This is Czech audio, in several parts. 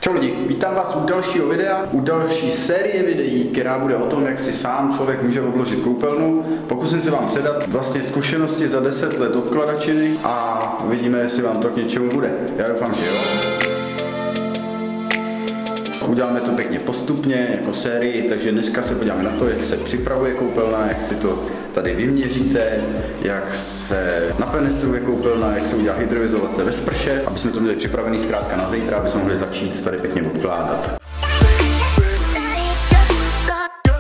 Čau lidi, vítám vás u dalšího videa, u další série videí, která bude o tom, jak si sám člověk může obložit koupelnu. Pokusím se vám předat vlastně zkušenosti za 10 let obkladačiny a uvidíme, jestli vám to k něčemu bude. Já doufám, že jo. Uděláme to pěkně postupně, jako sérii, takže dneska se podíváme na to, jak se připravuje koupelna, jak si to tady vyměříte, jak se napenetruje koupelna, jak se udělá hydroizolace ve sprše, aby jsme to měli připravený zkrátka na zítra, aby jsme mohli začít tady pěkně odkládat.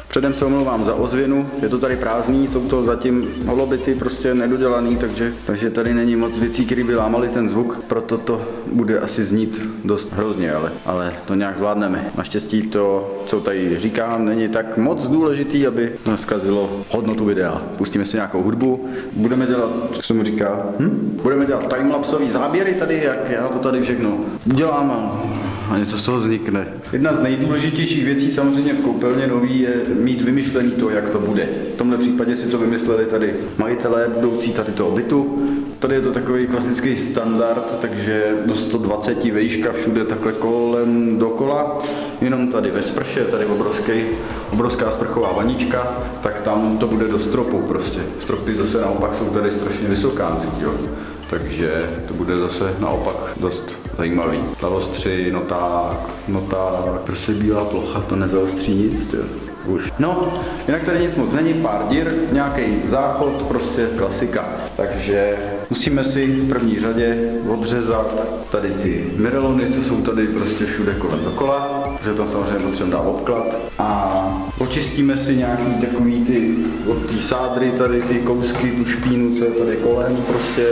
Předem se omlouvám za ozvěnu, je to tady prázdný, jsou to zatím holobity prostě nedodělaný, takže tady není moc věcí, které by lámaly ten zvuk, proto to bude asi znít dost hrozně, ale to nějak zvládneme. Naštěstí to, co tady říkám, není tak moc důležitý, aby to zkazilo hodnotu videa. Pustíme si nějakou hudbu, budeme dělat, co se mu říká, budeme dělat timelapsový záběry tady, jak já to tady všechno udělám a něco z toho vznikne. Jedna z nejdůležitějších věcí samozřejmě v koupelně nový je mít vymyšlený to, jak to bude. V tomhle případě si to vymysleli tady majitelé budoucí tady toho bytu. Tady je to takový klasický standard, takže do 120 výška všude takhle kolem dokola. Jenom tady ve sprše, tady obrovská sprchová vanička, tak tam to bude do stropu prostě. Stropy zase naopak jsou tady strašně vysokánský, jo. Takže to bude zase naopak dost zajímavý. Lavostři, noták, prostě bílá plocha, to nezaostří nic, tyjo. Už. No, jinak tady nic moc není, pár dír, nějaký záchod, prostě klasika. Takže musíme si v první řadě odřezat tady ty mirelony, co jsou tady prostě všude kolem dokola, protože tam samozřejmě potřebujeme dát obklad. A očistíme si nějaký takový ty od té sádry, tady ty kousky, tu špínu, co je tady kolem prostě.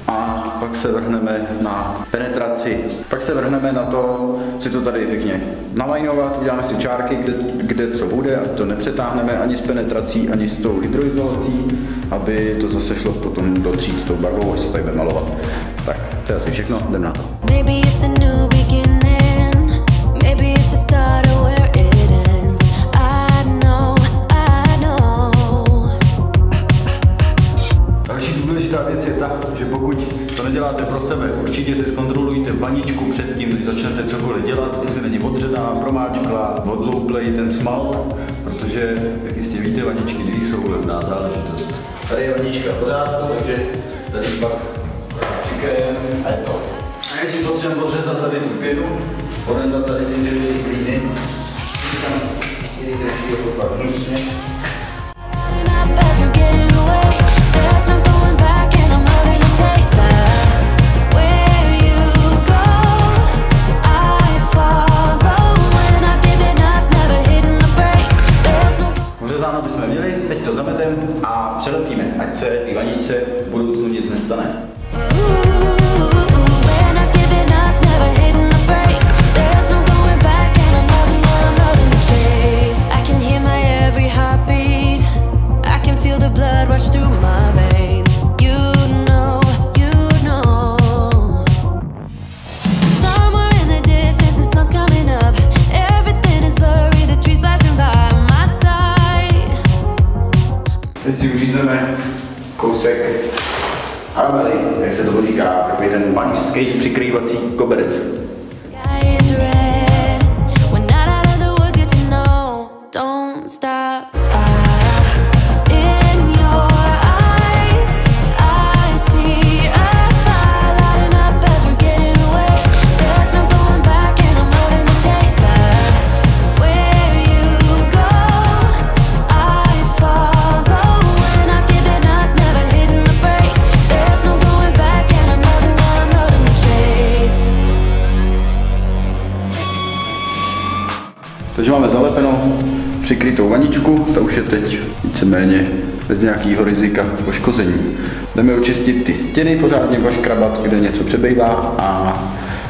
A pak se vrhneme na penetraci. Pak se vrhneme na to, si to tady pěkně nalajnovat, uděláme si čárky, kde co bude, a to nepřetáhneme ani s penetrací, ani s tou hydroizolací, aby to zase šlo potom dotřít tou barvou, až se tady bude malovat. Tak, to je asi všechno, jdem na to. Důležitá věc je ta, že pokud to neděláte pro sebe, určitě si zkontrolujte vaničku předtím, když začnete cokoliv dělat, jestli není odředá, promáčklá, odlouplej ten smalt, protože, jak jistě víte, vaničky jsou levná záležitost. Tady je vanička v pořádku, takže tady pak přikryjeme a je to. A když si potřebujeme odřezat tady tu pěnu, porendat tady ty dřevěné klíny, tam je drží jako fakt hnusně. Ořezáno bychom měli, teď to zameteme a přelepíme, ať se ty vaničce v budoucnu nic nestane. Teď si uřízneme kousek aramely, jak se toho říká, takový ten pařížský přikrývací koberec. Takže máme zalepenou, přikrytou vaničku, ta už je teď víceméně bez nějakého rizika poškození. Jdeme očistit ty stěny, pořádně poškrabat, kde něco přebývá, a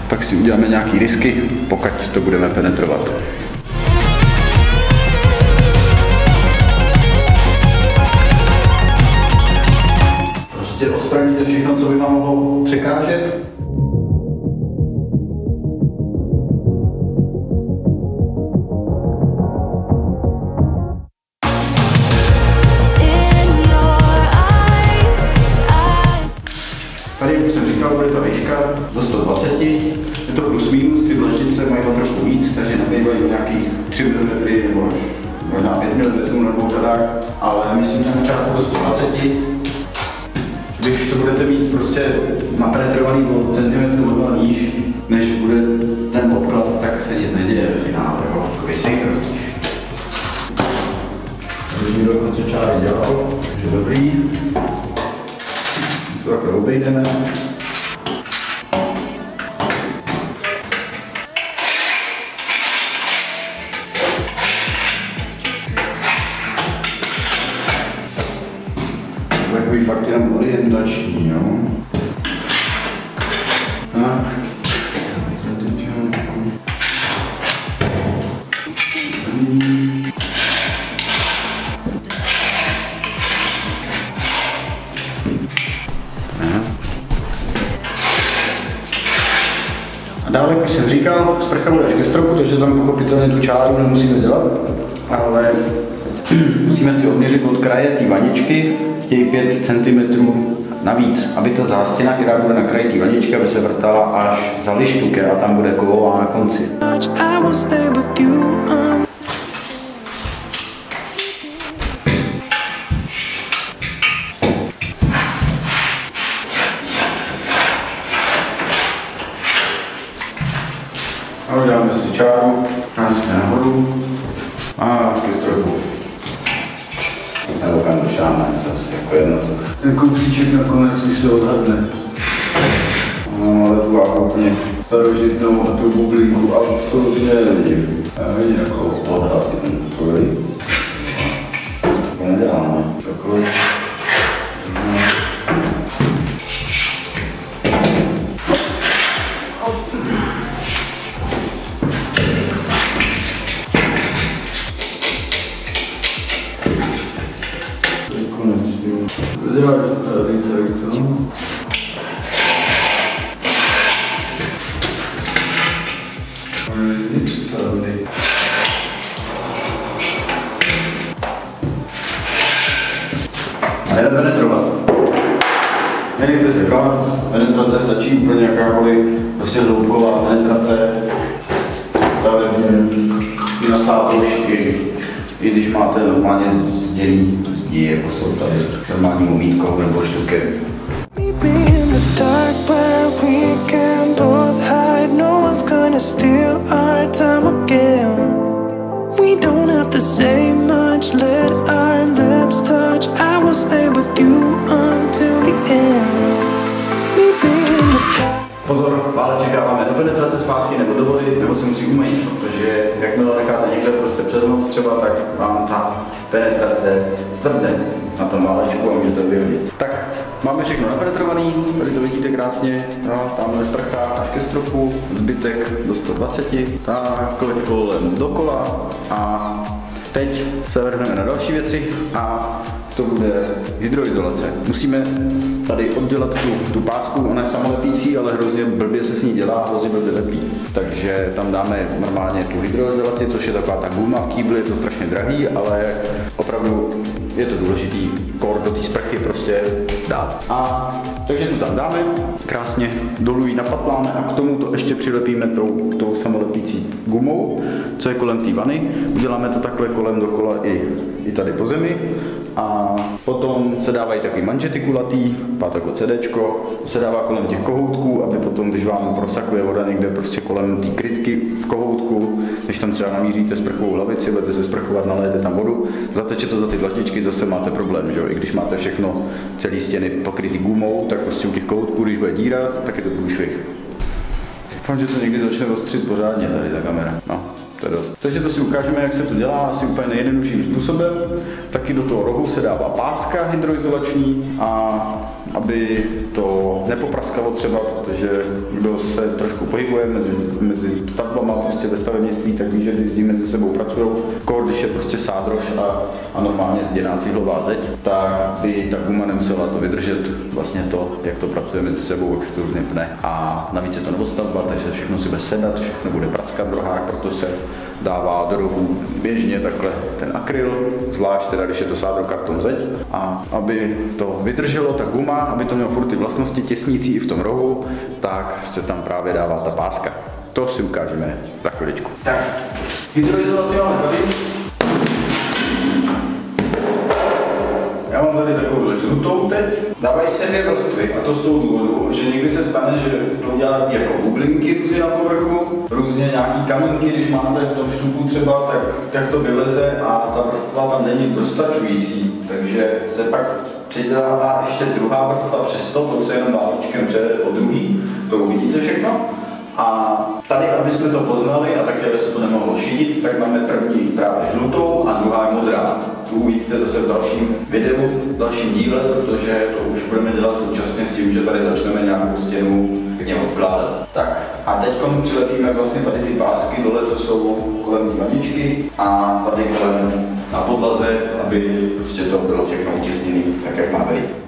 pak si uděláme nějaký rysky, pokud to budeme penetrovat. Prostě odstraníte všechno, co by vám mohlo překážet. Tady, jak jsem říkal, bude to výška do 120, je to plus minus, ty dlaždice mají trošku víc, takže nebývají nějakých 3 mm nebo možná 5 mm na dvou řadách, ale myslím na začátku do 120. Když to budete mít prostě napenetrovaný o centimetr níž, než bude ten obklad, tak se nic neděje ve finále, jo, takový synchronní. Tady dokonce čáry dělal, takže dobrý. To takhle obejdeme. Takový fakt jenom orientační, jo. Tak. A dále, jak už jsem říkal, sprcha bude až ke stropu, takže tam pochopitelně tu čáru nemusíme dělat, ale musíme si odměřit od kraje té vaničky, chtějí 5 cm navíc, aby ta zástěna, která bude na kraji té vaničky, aby se vrtala až za lištuke a tam bude kovová na konci. A uděláme si čáru, krásně nahoru a ke stropu. Nebo kam došáme, zase jako jedno to. Ten kousíček nakonec už se odhadne. No, ale tu váhu úplně starožitnou a tu bublinku absolutně nevidím. Já vidím jako odhad, ten takový. To neděláme. Takhle. Děláš více, co? Nic tady. A jdeme penetrovat. Nenechte se klást, penetrace stačí úplně jakákoliv prostě hloubková penetrace. Stavebně si nasát trošky, i když máte normálně zděný zdí, jako jsou tady normální umítkou nebo štukem. Pozor, váleček dáváme do penetrace zpátky nebo do vody, nebo se musí umýt, protože jakmile necháte někde prostě přes noc třeba, tak vám ta penetrace zdrbne na tom válečku a můžete vyhodit. Tak, máme všechno napenetrovaný, tady to vidíte krásně, no, tamhle sprcha až ke stropu, zbytek do 120, tak kolem dokola a teď se vrhneme na další věci a to bude hydroizolace. Musíme tady oddělat tu pásku, ona je samolepící, ale hrozně blbě se s ní dělá, hrozně blbě lepí. Takže tam dáme normálně tu hydroizolaci, což je taková ta guma v kýbli, je to strašně drahý, ale opravdu je to důležitý kór do té sprchy prostě dát. A takže to tam dáme, krásně dolů ji napatláme a k tomu to ještě přilepíme tou samolepící gumou, co je kolem té vany. Uděláme to takhle kolem dokola i tady po zemi. A potom se dávají takový manžety kulatý, jako CDčko, se dává kolem těch kohoutků, aby potom, když vám prosakuje voda někde prostě kolem té krytky v kohoutku, když tam třeba namíříte sprchovou hlavici, budete se sprchovat, nalijete tam vodu, zateče to za ty dlaždičky, zase máte problém, že jo? I když máte všechno, celé stěny pokrytý gumou, tak prostě u těch kohoutků, když bude díra, tak je to průšvih. Doufám, že to někdy začne ostřit pořádně tady ta kamera. No. To je dost. Takže to si ukážeme, jak se to dělá asi úplně nejjednodušším způsobem. Taky do toho rohu se dává páska hydroizolační a aby to nepopraskalo třeba, protože kdo se trošku pohybuje mezi stavbama prostě ve stavebnictví, tak ví, že ty zdi mezi sebou pracují. Když je prostě sádrož a normálně zděná cihlová zeď, tak by ta guma nemusela to vydržet vlastně to, jak to pracuje mezi sebou, jak se to různě pne. A navíc je to novostavba, takže všechno si bude sedat, všechno bude praskat v rohách, proto se dává do rohu běžně takhle ten akryl, zvlášť teda, když je to sádrokarton zeď. A aby to vydrželo, ta guma, aby to mělo furt ty vlastnosti těsnící i v tom rohu, tak se tam právě dává ta páska. To si ukážeme za chviličku. Tak, hydroizolaci máme tady. Já mám tady takovou žlutou teď. Dávají se 2 vrstvy, a to z toho důvodu, že někdy se stane, že to dělá jako bublinky různě na povrchu, různě nějaký kamínky, když máte v tom štuku třeba, tak to vyleze a ta vrstva tam není dostačující, takže se pak přidává ještě druhá vrstva přes to se jenom válíčkem přejde po druhý, to uvidíte všechno. A tady, aby jsme to poznali a také, aby se to nemohlo šidit, tak máme první právě žlutou a druhá je modrá. Tu uvidíte zase v dalším videu, v dalším díle, protože to už budeme dělat současně s tím, že tady začneme nějakou stěnu pěkně odkládat. Tak a teď přilepíme vlastně tady ty pásky dole, co jsou kolem té vaničky a tady kolem na podlaze, aby prostě to bylo všechno utěsněné, tak jak má být.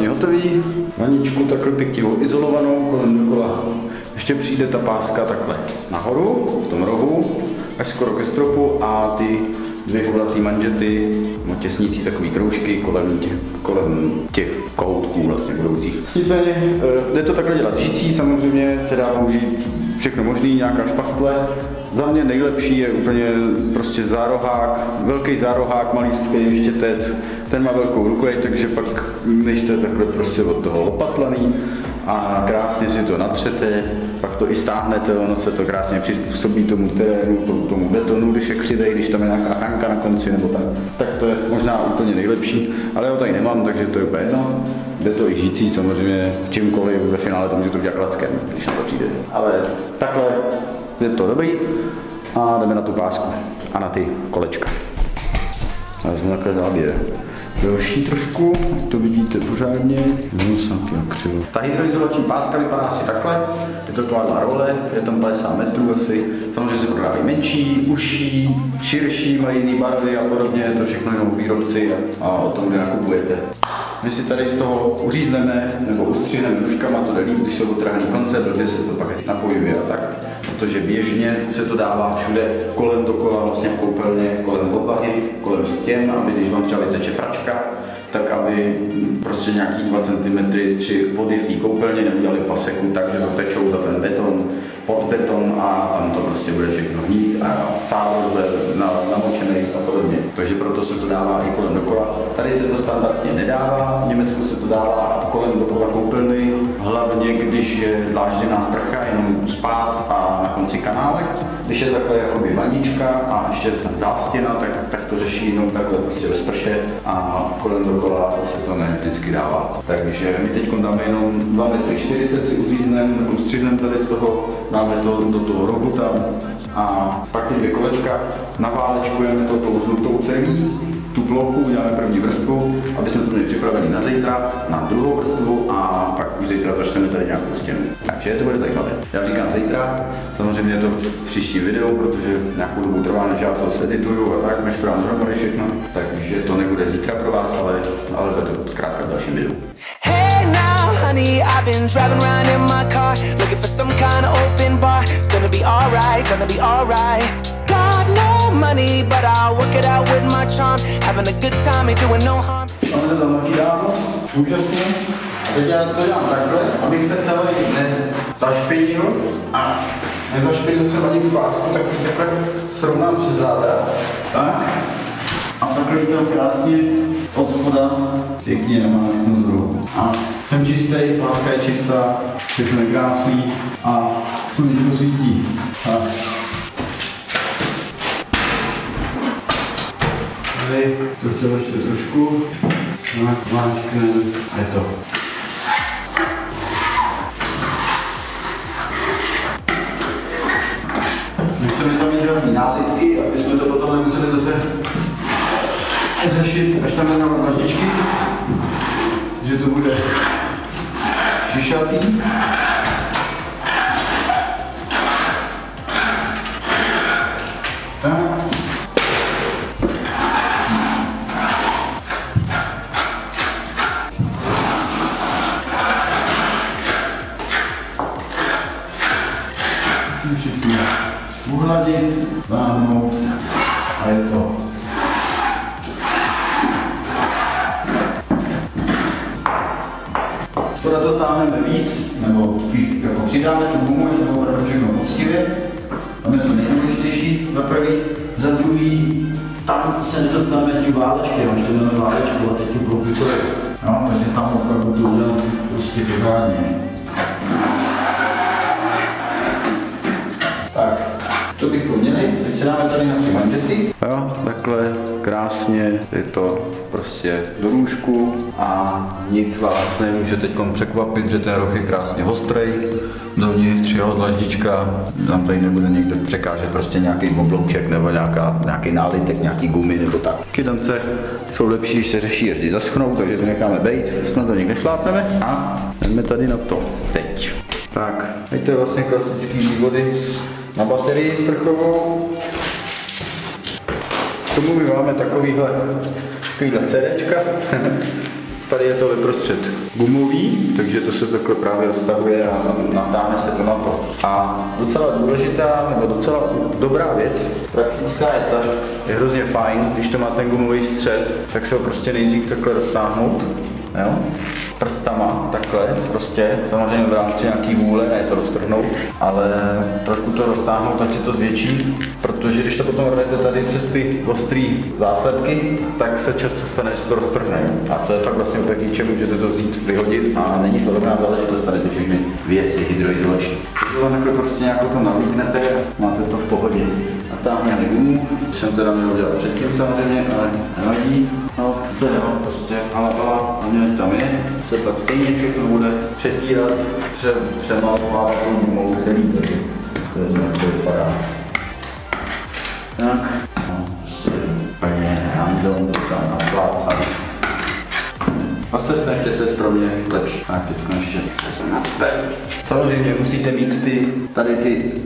Hotový, vaničku takhle pěkně izolovanou, kolem dokola ještě přijde ta páska takhle nahoru, v tom rohu, až skoro ke stropu a ty 2 kulatý manžety, těsnící takový kroužky kolem těch koutků vlastně budoucích. Nicméně jde to takhle dělat žicí, samozřejmě se dá použít všechno možný, nějaká špachtle. Za mě nejlepší je úplně prostě zárohák, velký zárohák, malý štětec, ten má velkou rukojeť, takže pak nejste takhle prostě od toho opatlaný a krásně si to natřete, pak to i stáhnete, ono se to krásně přizpůsobí tomu terénu, tomu betonu, když je křivej, když tam je nějaká chánka na konci nebo tak to je možná úplně nejlepší, ale já ho tady nemám, takže to je úplně jedno. Jde to i žicí, samozřejmě čímkoliv, ve finále to můžete udělat klackem, když na to přijde. Ale takhle je to dobrý a jdeme na tu pásku a na ty kolečka. A vezmu takhle záběr. Delší trošku, to vidíte pořádně. Ta hydroizolační páska vypadá asi takhle. Je to taková role, je tam 50 metrů asi. Samozřejmě se prodávají menší, užší, širší, mají jiné barvy a podobně. Je to všechno jenom výrobci a o tom, kde nakupujete. My si tady z toho uřízneme nebo ustřihneme nůžkama, to jde líp, když jsou otrhaný konce, blbě se to pak napojuje a tak. Protože běžně se to dává všude kolem dokola, vlastně v koupelně, kolem podlahy, kolem stěn, aby když vám třeba vyteče pračka, tak aby prostě nějaký 2 cm 3 vody v té koupelně neudělali paseku, takže zatečou za ten beton, pod beton a tam to prostě bude všechno hnít a sádro namočený a podobně. Takže proto se to dává i kolem dokola. Tady se to standardně nedává, v Německu se to dává kolem dokola koupelny, hlavně když je dlážděná sprcha, jenom spát a na konci kanálek. Když je takhle jakoby vanička a ještě tam zástěna, tak to řeší jenom takhle prostě ve sprše a kolem dokola se to ne vždycky dává. Takže my teď dáme jenom 2,40 m si uřízneme, ustřihneme tady z toho, dáme to do toho rohu tam a pak ty 2 kolečka naválečkujeme to tou žlutou celý, tu plochu uděláme první vrstvu, aby jsme to měli připravený na zítra, na druhou vrstvu a pak už zítra začneme tady nějakou stěnu. Takže to bude zajímavé. Já říkám zítra, samozřejmě je to příští video, protože nějakou dobu trvá, než já to edituju a tak, než to dám dohromady všechno. Takže to nebude zítra pro vás, ale bude to zkrátka v dalším videu. Hey now, honey, I've been driving around in my car, looking for some kind of open bar. It's gonna be alright, gonna be alright. Got no money, but I'll work it out with my charm. Having a good time, ain't doing no harm. Máme to tam taky dávno, úžasně. teď já to dělám takhle, abych se celý nezašpinil a nezašpinil jsem ani tu pásku, tak si takhle srovnám přes záda. Tak. A takhle to krásně od spoda pěkně namáčknu z rohu. A jsem čistý, páska je čistá, všechno je krásný a sluníčko svítí. Tak. Tady to chtělo ještě trošku. Tak, máčkne a je to. Nechceme tam mít žádný nálitky, aby jsme to potom nemuseli zase řešit, až tam dáme dlaždičky, že to bude šišatý. Tak. Všechno uhladit, záhnout a je to. Spoda to stáhneme víc, nebo spíš jako přidáme tu gumu, je to opravdu všechno poctivě. Tam je to nejdůležitější za prvý. Za druhý, tam se nedostaneme tím válečkem, až to máme válečku a teď tu bloku celou. No, takže tam opravdu to udělat prostě pořádně. Tak, to bychom měli, teď se dáme tady na ty manžety. Jo, takhle krásně je to prostě do růžku a nic vás nemůže teď překvapit, že ten roh je krásně ostrej. Dovnitř jeho dlaždička, tam tady nebude někde překážet prostě nějaký oblouček nebo nějaký nálitek, nějaký gumy nebo tak. Kydance jsou lepší, když se řeší, až když zaschnou, takže to necháme bejt, snad to někde šlápneme a jdeme tady na to teď. Tak, to je vlastně klasický vývody na baterii sprchovou. K tomu my máme takovýhle CDčka. Tady je to vyprostřed gumový, takže to se takhle právě roztahuje a natáhne se to na to. A docela důležitá, nebo docela dobrá věc, praktická je ta, je hrozně fajn, když to má ten gumový střed, tak se ho prostě nejdřív takhle roztáhnout. Jo? Prstama, takhle, prostě, samozřejmě v rámci nějaký vůle, ne to roztrhnout, ale trošku to roztáhnout, ať si to zvětší, protože když to potom rvete tady přes ty ostrý záslepky, tak se často stane, že to roztrhne. A to je pak vlastně úplně k ničemu, můžete to vzít, vyhodit a není to dobrá záležitost, tady ty všechny věci hydroizolační. Když vám takhle prostě nějak to navlíknete, máte to v pohodě. Natáhneme gumu, jsem teda měl udělat předtím samozřejmě, ale nevadí. No, se jo, prostě halabala, a mě tam je, se pak stejně všechno bude přetírat, přemalovat tou gumou celý, takže to je jak to vypadá. Tak, no, prostě úplně random, to tam naplácat. A se ještě teď pro mě lepší. Tak teď ještě nacpe. Samozřejmě musíte mít tady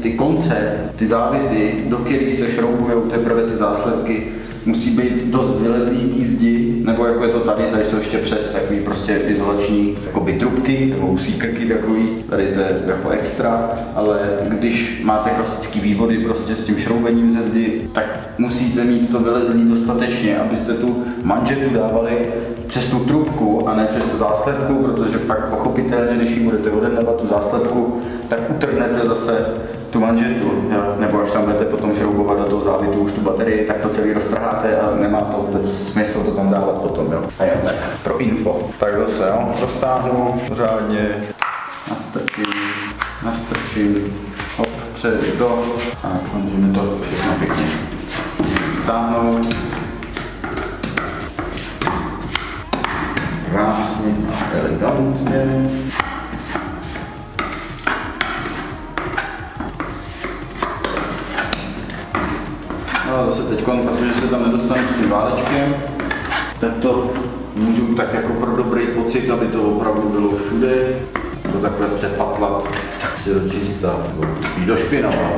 ty konce, ty závěty, do kterých se šroubují teprve ty záslepky, musí být dost vylezlý z té zdi, nebo jako je to tady jsou ještě přes takový prostě izolační jakoby trubky, nebo usí krky takový, tady to je jako extra, ale když máte klasický vývody prostě s tím šroubením ze zdi, tak musíte mít to vylezlý dostatečně, abyste tu manžetu dávali přes tu trubku a ne přes tu záslepku, protože pak pochopitelně, když ji budete odevnávat tu záslepku, tak utrhnete zase tu manžetu, jo? Nebo až tam budete potom šroubovat do toho závětu už tu baterii, tak to celý roztrháte a nemá to vůbec smysl to tam dávat potom, jo. A jo, tak pro info. Tak zase, jo, roztáhnu řádně, nastrčím, hop, přejdu to a můžeme to všechno pěkně stáhnout. Krásně a elegantně. A zase teď, protože se tam nedostanu s tím válečkem, tak to můžu tak jako pro dobrý pocit, aby to opravdu bylo všude, to takhle přepatlat si do čista, nebo do špinava.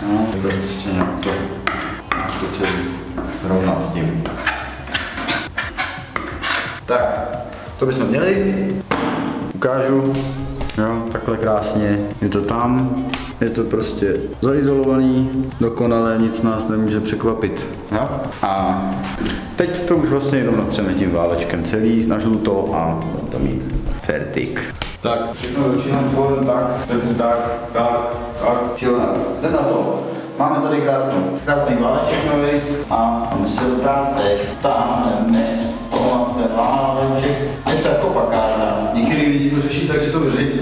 No, to prostě nějak to celý srovnat s tím. Tak, to bychom měli. Ukážu, jo, takhle krásně, je to tam. Je to prostě zaizolovaný, dokonale, nic nás nemůže překvapit. No? A teď to už vlastně jenom natřeme tím válečkem celý na žluto a to mít fertik. Tak, všechno začínám zvolen tak, čilná. Jdem na to. Máme tady krásný váleček nový a máme se do práce. Táhneme ten váleček. Ještě jako pakárna. Některý lidi to řeší tak, že to vyřeší.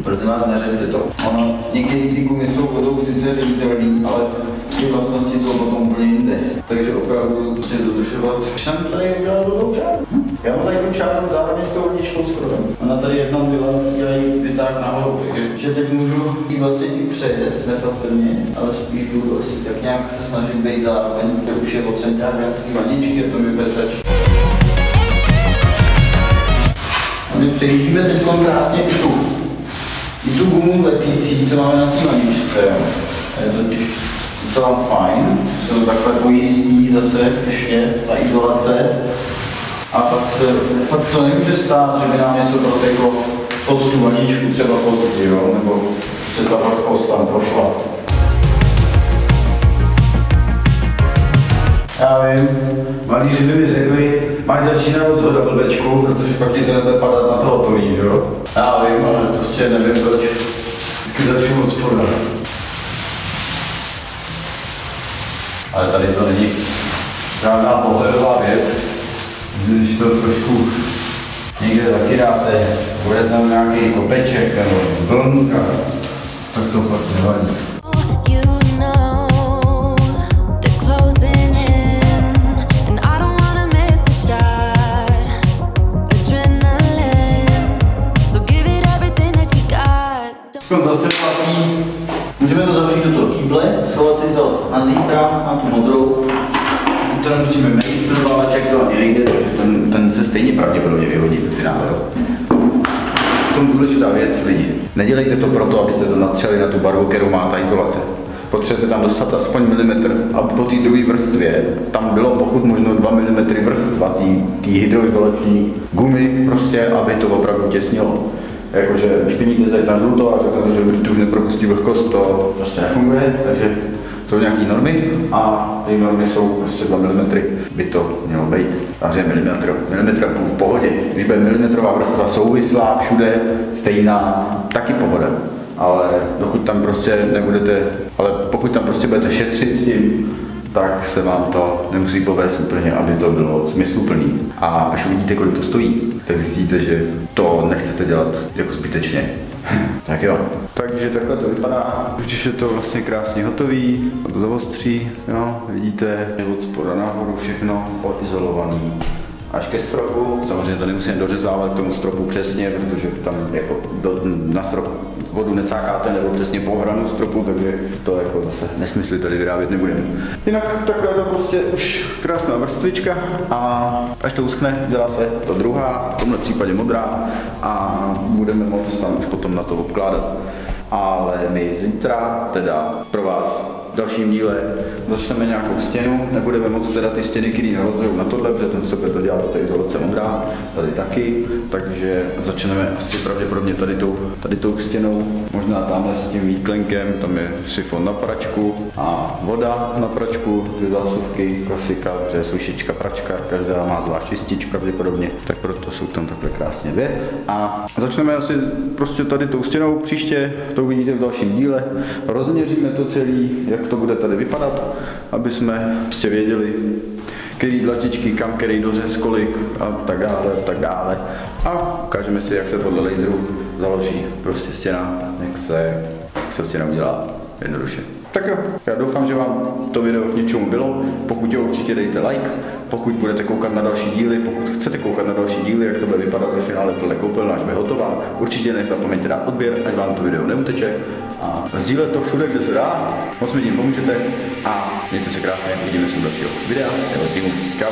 Prosím vás, neřešte to. Ono, některé ty gumy jsou vodou sice ředitelný, ale ty vlastnosti jsou potom úplně jinde. Takže opravdu prostě dodržovat. Už jsem tady udělal vodou čáru. Já mám tady čáru zároveň s tou vodičkou skoro. Ona tady jednou dělají vytáh nahoru, takže teď můžu jí vlastně i přejet nepatrně, ale spíš budu asi tak nějak se snažit být zároveň, kde už je od centiářský vaničky, a to mi bezpeč. A my přejíždíme teď krásně i tu gumu lepící, co máme na té vaničce. Je to totiž docela fajn, se to takhle pojistí zase ještě, ta izolace. A pak se fakt to nemůže stát, že by nám něco proteklo pod tu vaničku třeba pozdě, jo? Nebo se ta vlhkost tam prošla. Já vím, malíři by mi řekli, máš začínat od zhoda blbečku, protože pak ti to nebude padat na to hotový, že jo? Já vím, ale prostě nevím proč. Vždycky začnu od spoda. Ale tady to není žádná pohledová věc. Když to trošku někde taky dáte, bude tam nějaký kopeček nebo vlnka, tak to pak nevadí. Zase platí, můžeme to zavřít do toho kýble, schovat si to na zítra, na tu modrou. To nemusíme mít, ten váleček to ani nejde, takže ten se stejně pravděpodobně vyhodí do finále. V tom důležitá věc, lidi. Nedělejte to proto, abyste to natřeli na tu barvu, kterou má ta izolace. Potřebujete tam dostat aspoň milimetr a po té druhé vrstvě tam bylo pokud možno 2 mm vrstva té hydroizolační gumy, prostě, aby to opravdu těsnilo. Jakože špiníte zde na žluto a řeknete si, že to už nepropustí vlhkost, to prostě nefunguje, takže jsou nějaké normy a ty normy jsou prostě 2 mm, by to mělo být. Takže milimetr v pohodě. Když bude milimetrová vrstva souvislá všude, stejná, taky pohoda. Ale dokud tam prostě nebudete, ale pokud tam prostě budete šetřit s tím, tak se vám to nemusí povést úplně, aby to bylo smysluplný. A až uvidíte, kolik to stojí, tak zjistíte, že to nechcete dělat jako zbytečně. Tak jo. Takže takhle to vypadá. Už je to vlastně krásně hotový, to zaostří, jo, vidíte, je od spoda nahoru všechno odizolovaný. Až ke stropu, samozřejmě to nemusíme dořezávat k tomu stropu přesně, protože tam jako na strop vodu necákáte nebo přesně po hranu stropu, takže to jako zase nesmysly tady vyrábět nebudeme. Jinak takhle to prostě už krásná vrstvička a až to uschne, dělá se to druhá, v tomhle případě modrá a budeme moct tam už potom na to obkládat. Ale my zítra teda pro vás v dalším díle začneme nějakou stěnu, nebudeme moc teda ty stěny, které navazují na tohle, protože ten se bude to dělat do té izolace modrá, tady taky, takže začneme asi pravděpodobně tady tou stěnou, možná tamhle s tím výklenkem, tam je sifon na pračku a voda na pračku, 2 zásuvky, klasika, protože sušička, pračka, každá má zvlášť čistič pravděpodobně, tak proto jsou tam takhle krásně 2 a začneme asi prostě tady tou stěnou, příště to uvidíte v dalším díle, rozměříme to celý, jak to bude tady vypadat, aby jsme prostě věděli, který dlačičky, kam, který dořez, kolik a tak dále. A ukážeme si, jak se podle laseru založí prostě stěna, jak se stěna udělá jednoduše. Tak jo, já doufám, že vám to video k něčemu bylo. Pokud jo, určitě dejte like. Pokud budete koukat na další díly, pokud chcete koukat na další díly, jak to bude vypadat ve finále podle koupelna, až bude hotová, určitě nezapomeňte dát odběr, ať vám to video neuteče. A sdílet to všude, kde se dá. Moc mi tím pomůžete a mějte se krásně, vidíme se u dalšího videa. Já vás týmu. Čau.